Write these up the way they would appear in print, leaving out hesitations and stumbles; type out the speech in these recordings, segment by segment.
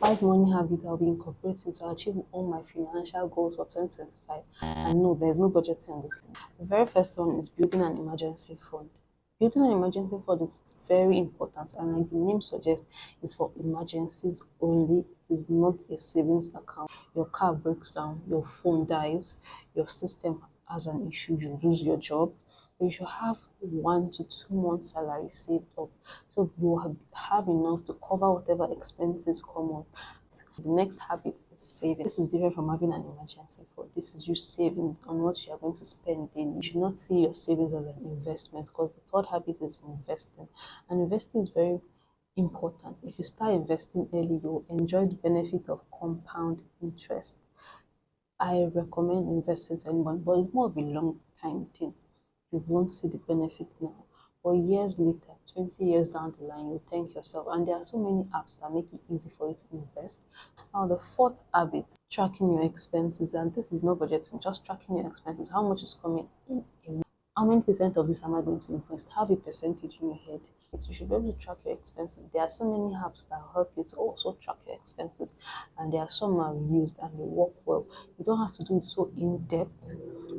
Five money habits I'll be incorporating to achieve all my financial goals for 2025. And no, there's no budgeting on this thing. The very first one is building an emergency fund. Building an emergency fund is very important, and like the name suggests, it's for emergencies only. It is not a savings account. Your car breaks down, your phone dies, your system has an issue, you lose your job. You should have 1 to 2 months salary saved up, so you have enough to cover whatever expenses come up. The next habit is saving. This is different from having an emergency fund. This is you saving on what you are going to spend daily. You should not see your savings as an investment, because the third habit is investing. And investing is very important. If you start investing early, you'll enjoy the benefit of compound interest. I recommend investing to anyone, but it's more of a long time thing. You won't see the benefits now. But years later, 20 years down the line, you thank yourself. And there are so many apps that make it easy for you to invest. Now, the fourth habit, tracking your expenses. And this is not budgeting, just tracking your expenses. How much is coming in a month? How many percent of this am I going to invest? Have a percentage in your head. You should be able to track your expenses. There are so many apps that help you to also track your expenses, and there are some I've used and they work well. You don't have to do it so in depth,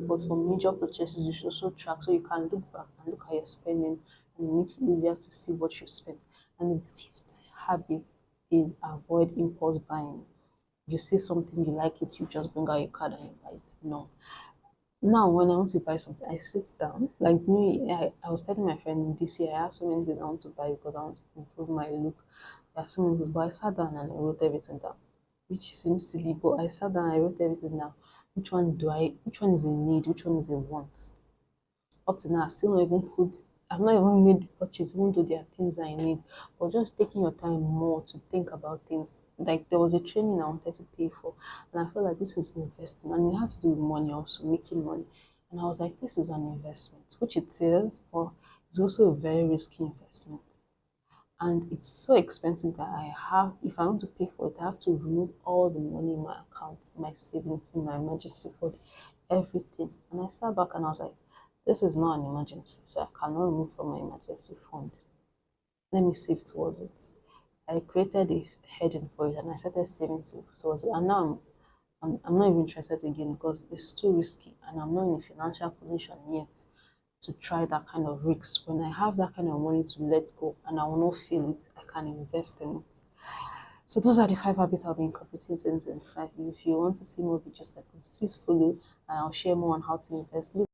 but for major purchases, you should also track so you can look back and look at your spending, and it makes it easier to see what you spent. And the fifth habit is avoid impulse buying. You see something, you like it, you just bring out your card and you buy it. No. Now, when I want to buy something, I sit down. Like me, I was telling my friend this year, I have so many things I want to buy because I want to improve my look. There are so many things, but I sat down and I wrote everything down, which seems silly, but I sat down, I wrote everything down. Which one is a need, which one is a want? Up to now, I've not even made the purchase, even though there are things I need. But just taking your time more to think about things. Like there was a training I wanted to pay for, and I felt like this is investing, and it has to do with money also, making money. And I was like, this is an investment, which it is, but it's also a very risky investment. And it's so expensive that if I want to pay for it, I have to remove all the money in my account, my savings, in my emergency fund, everything. And I sat back and I was like, this is not an emergency, so I cannot remove from my emergency fund. Let me save towards it. I created a heading for it and I started saving towards it. And now I'm not even interested again because it's too risky and I'm not in a financial position yet to try that kind of risk. When I have that kind of money to let go and I will not feel it, I can invest in it. So those are the 5 habits I'll be incorporating in 2025. If you want to see more videos like this, please follow and I'll share more on how to invest.